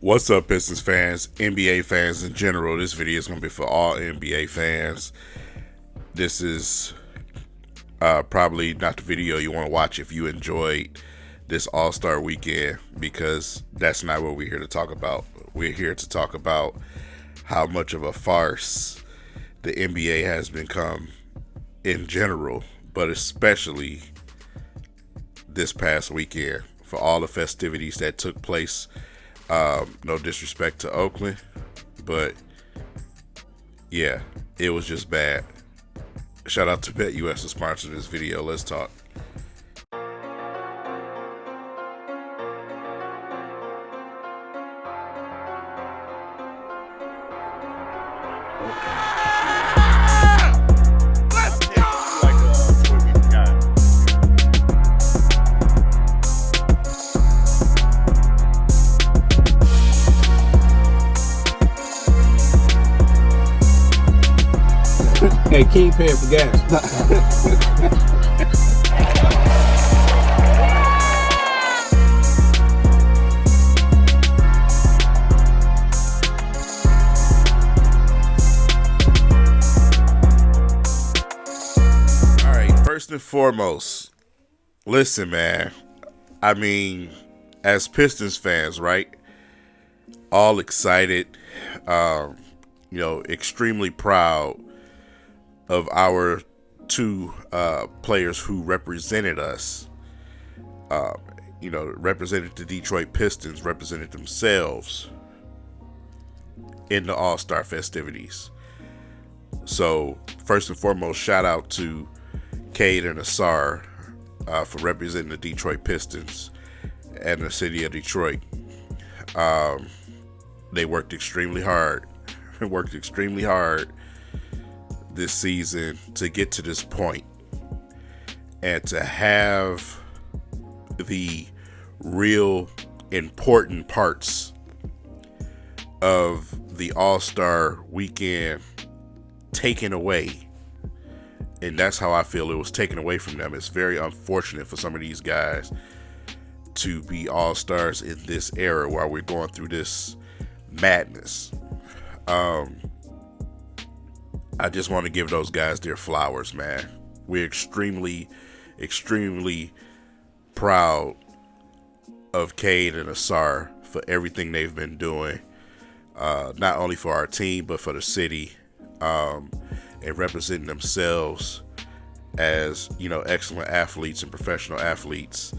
What's up, Pistons fans, NBA fans in general? This video is going to be for all NBA fans. This is probably not the video you want to watch if you enjoyed this All-Star weekend, because that's not what we're here to talk about. We're here to talk about how much of a farce the NBA has become in general, but especially this past weekend for all the festivities that took place. No disrespect to Oakland, but yeah, it was just bad. Shout out to BetUS to sponsor this video. Let's talk. Hey, King paying for gas. All right, first and foremost, listen, man. I mean, as Pistons fans, right? All excited, extremely proud of our two players who represented us. Represented the Detroit Pistons, represented themselves in the All-Star festivities. So, first and foremost, shout out to Cade and Asar for representing the Detroit Pistons and the city of Detroit. They worked extremely hard. This season to get to this point and to have the real important parts of the All-Star weekend taken away. And that's how I feel it was taken away from them. It's very unfortunate for some of these guys to be All-Stars in this era while we're going through this madness. I just want to give those guys their flowers, man. We're extremely, extremely proud of Cade and Asar for everything they've been doing, not only for our team, but for the city, and representing themselves as, excellent athletes and professional athletes,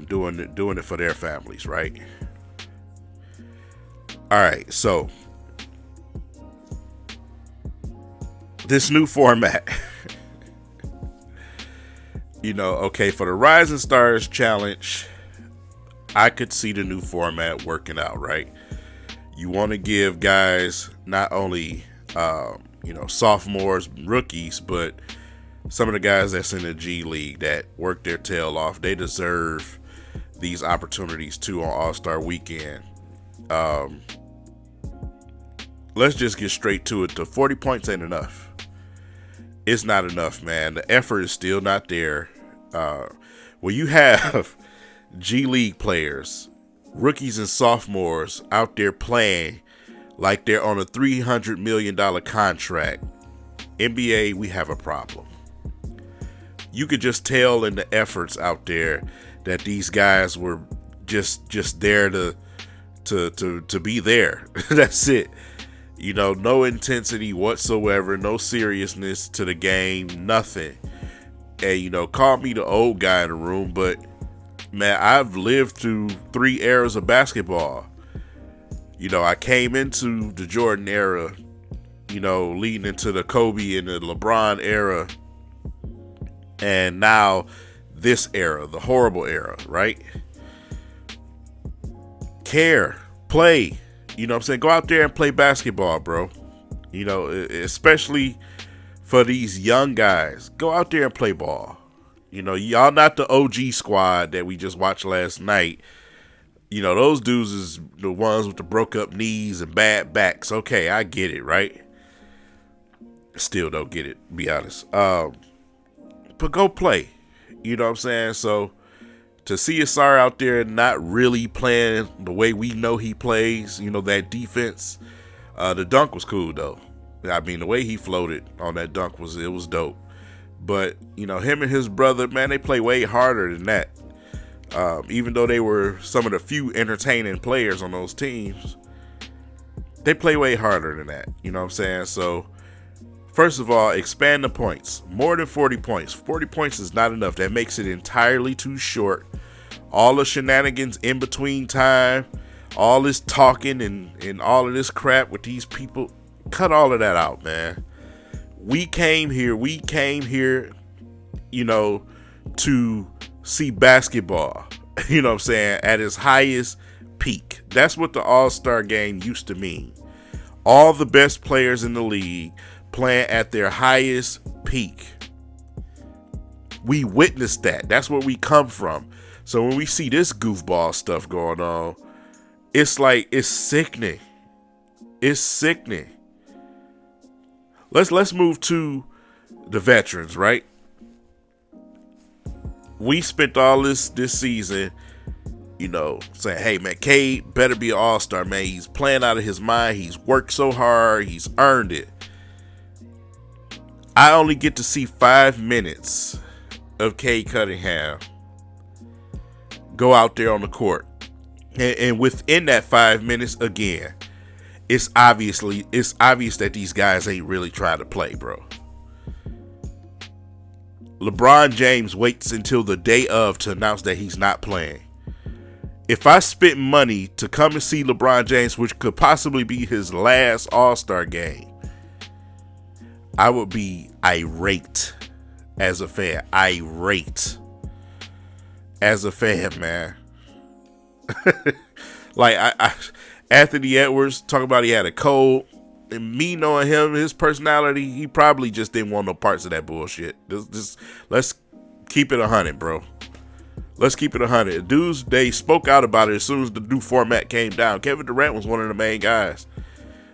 doing it for their families, right? All right, so this new format, for the Rising Stars Challenge, I could see the new format working out, right? You want to give guys not only, sophomores, rookies, but some of the guys that's in the G League that work their tail off. They deserve these opportunities too on All-Star Weekend. Let's just get straight to it. The 40 points ain't enough. It's not enough, man. The effort is still not there. When you have G League players, rookies and sophomores out there playing like they're on a $300 million contract, NBA, we have a problem. You could just tell in the efforts out there that these guys were just there to be there. That's it. No intensity whatsoever, no seriousness to the game, nothing. And, call me the old guy in the room, but, man, I've lived through 3 eras of basketball. I came into the Jordan era, leading into the Kobe and the LeBron era, and now this era, the horrible era, right? Care, play. Go out there and play basketball, bro. Especially for these young guys. Go out there and play ball. Y'all not the OG squad that we just watched last night. Those dudes is the ones with the broke up knees and bad backs. Okay, I get it, right? Still don't get it, to be honest. But go play. So To see Asar out there not really playing the way we know he plays, that defense, the dunk was cool though. I mean, the way he floated on that dunk was dope. But, him and his brother, man, they play way harder than that. Even though they were some of the few entertaining players on those teams, they play way harder than that. You know what I'm saying? So, first of all, expand the points. More than 40 points. 40 points is not enough. That makes it entirely too short. All the shenanigans in between time, all this talking and all of this crap with these people, cut all of that out, man. We came here, to see basketball, what I'm saying, at its highest peak. That's what the All-Star game used to mean. All the best players in the league playing at their highest peak. We witnessed that. That's where we come from. So when we see this goofball stuff going on, it's sickening. It's sickening. Let's move to the veterans, right? We spent all this season, saying, hey, man, Cade better be an all-star, man. He's playing out of his mind. He's worked so hard. He's earned it. I only get to see 5 minutes of Cade Cunningham go out there on the court. And within that 5 minutes, again, it's obvious that these guys ain't really trying to play, bro. LeBron James waits until the day of to announce that he's not playing. If I spent money to come and see LeBron James, which could possibly be his last All-Star game, I would be irate as a fan. Irate as a fan, man. Anthony Edwards talking about he had a cold. And me knowing him, his personality, he probably just didn't want no parts of that bullshit. Just let's keep it 100, bro. Let's keep it 100. Dudes, they spoke out about it as soon as the new format came down. Kevin Durant was one of the main guys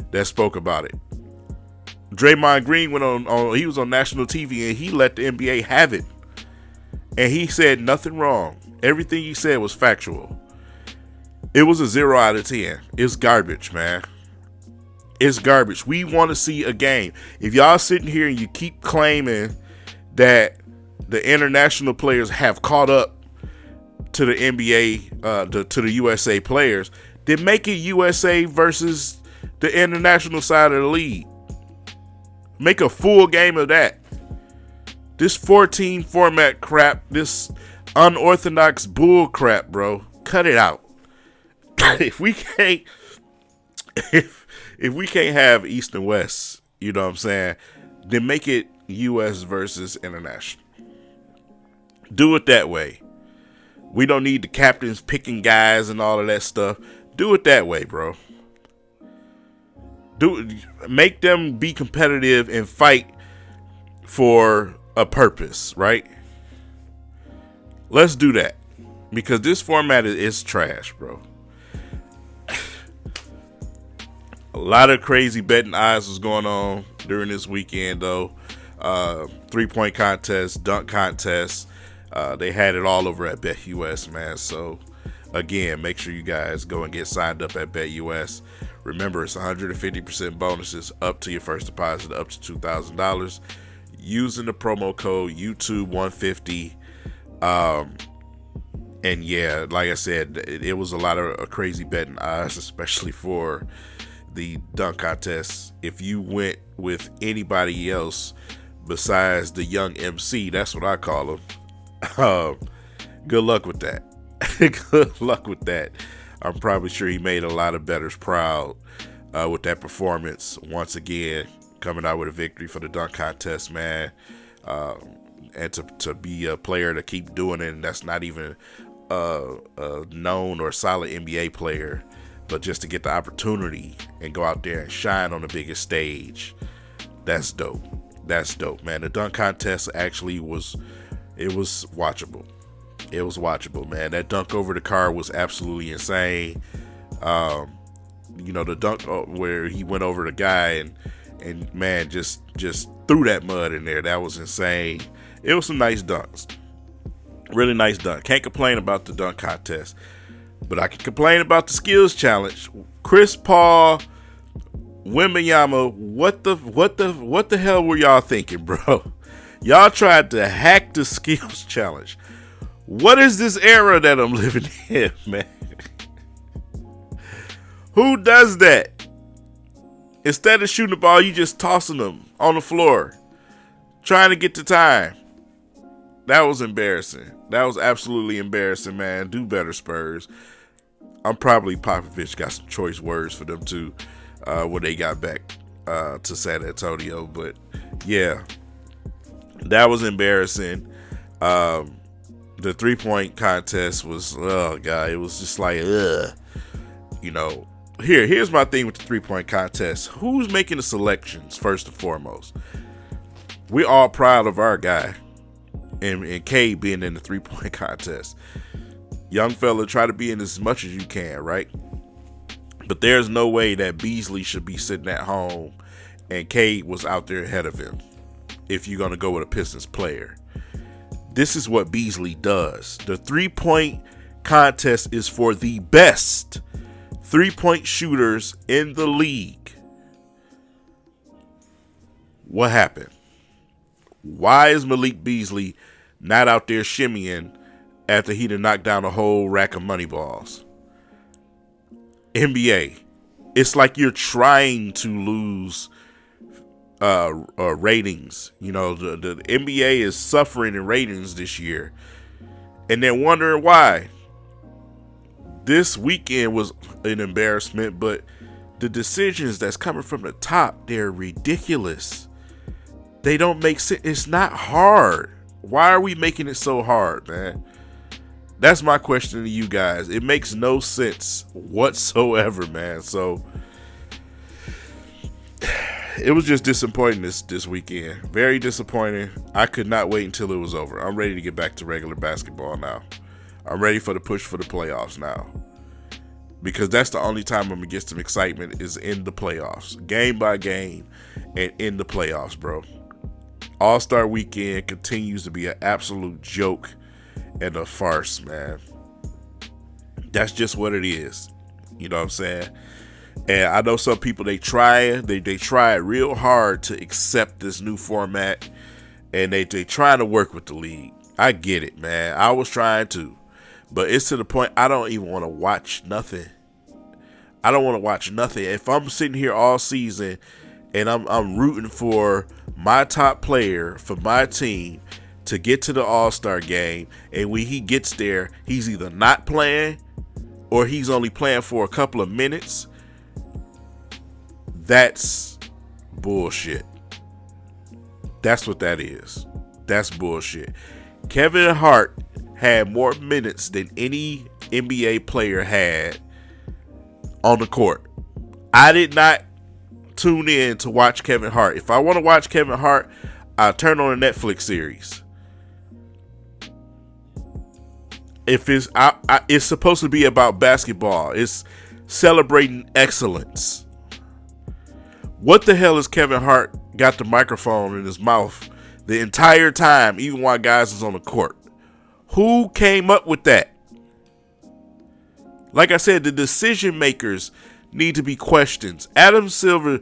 that spoke about it. Draymond Green he was on national TV and he let the NBA have it. And he said nothing wrong. Everything he said was factual. It was a 0 out of 10. It's garbage, man. It's garbage. We want to see a game. If y'all sitting here and you keep claiming that the international players have caught up to the NBA, to the USA players, then make it USA versus the international side of the league. Make a full game of that. This 14 format crap, this unorthodox bull crap, bro. Cut it out. If we can't have East and West, you know what I'm saying, then make it US versus international. Do it that way. We don't need the captains picking guys and all of that stuff. Do it that way, bro. Make them be competitive and fight for a purpose, right? Let's do that. Because this format is trash, bro. A lot of crazy betting odds was going on during this weekend, though. 3-point contest, dunk contest. They had it all over at BetUS, man. So, again, make sure you guys go and get signed up at BetUS. Remember, it's 150% bonuses up to your first deposit, up to $2,000. Using the promo code YouTube150. And yeah, like I said, it was a lot of crazy betting odds, especially for the dunk contest. If you went with anybody else besides the young MC, that's what I call him. Good luck with that. Good luck with that. I'm probably sure he made a lot of bettors proud with that performance. Once again, coming out with a victory for the dunk contest, man. And to be a player to keep doing it, and that's not even a known or solid NBA player, but just to get the opportunity and go out there and shine on the biggest stage, that's dope. That's dope, man. The dunk contest actually was watchable. It was watchable, man. That dunk over the car was absolutely insane. The dunk where he went over the guy and man, just threw that mud in there. That was insane. It was some nice dunks. Really nice dunk. Can't complain about the dunk contest. But I can complain about the skills challenge. Chris Paul, Wembanyama, what the hell were y'all thinking, bro? Y'all tried to hack the skills challenge. What is this era that I'm living in, man? Who does that? Instead of shooting the ball, you just tossing them on the floor, trying to get the time. That was embarrassing. That was absolutely embarrassing, man. Do better, Spurs. I'm probably Popovich got some choice words for them too when they got back to San Antonio. But yeah, that was embarrassing. The 3-point contest was, oh god, it was just like, ugh. You know, here's my thing with the 3-point contest. Who's making the selections first and foremost? We're all proud of our guy. And Cade being in the 3-point contest. Young fella, try to be in as much as you can, right? But there's no way that Beasley should be sitting at home and Cade was out there ahead of him if you're going to go with a Pistons player. This is what Beasley does. The 3-point contest is for the best 3-point shooters in the league. What happened? Why is Malik Beasley not out there shimmying after he done knocked down a whole rack of money balls? NBA, it's like you're trying to lose ratings. You know, the NBA is suffering in ratings this year, and they're wondering why. This weekend was an embarrassment, but the decisions that's coming from the top, they're ridiculous. They don't make sense. It's not hard. Why are we making it so hard, man? That's my question to you guys. It makes no sense whatsoever, man. So it was just disappointing this weekend. Very disappointing. I could not wait until it was over. I'm ready to get back to regular basketball now. I'm ready for the push for the playoffs now. Because that's the only time I'm going to get some excitement is in the playoffs. Game by game and in the playoffs, bro. All-Star Weekend continues to be an absolute joke and a farce, man. That's just what it is. You know what I'm saying? And I know some people, they try real hard to accept this new format, and they trying to work with the league. I get it, man. I was trying to, but it's to the point I don't even want to watch nothing. I don't want to watch nothing. If I'm sitting here all season and I'm rooting for my top player for my team to get to the All-Star game, and when he gets there, he's either not playing or he's only playing for a couple of minutes, that's bullshit. That's what that is. That's bullshit. Kevin Hart had more minutes than any NBA player had on the court. I did not tune in to watch Kevin Hart. If I want to watch Kevin Hart, I turn on a Netflix series. If it's supposed to be about basketball, it's celebrating excellence. What the hell is Kevin Hart got the microphone in his mouth the entire time, even while guys is on the court? Who came up with that? Like I said, the decision makers need to be questioned. Adam Silver,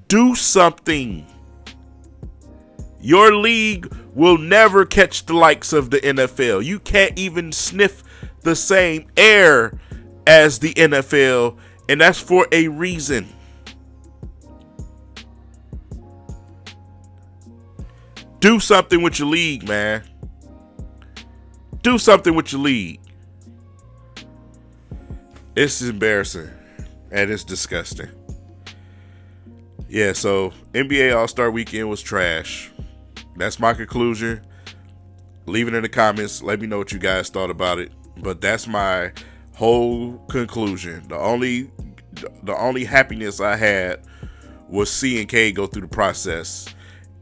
do something. Your league will never catch the likes of the NFL. You can't even sniff the same air as the NFL, and that's for a reason. Do something with your league, man. Do something with your league. It's embarrassing and it's disgusting. Yeah, so NBA All-Star Weekend was trash. That's my conclusion. Leave it in the comments. Let me know what you guys thought about it. But that's my whole conclusion. The only happiness I had was seeing Cade go through the process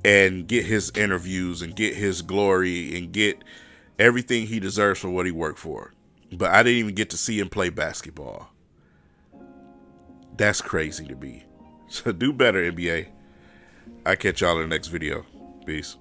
and get his interviews and get his glory and get everything he deserves for what he worked for. But I didn't even get to see him play basketball. That's crazy to me. So do better, NBA. I'll catch y'all in the next video. Peace.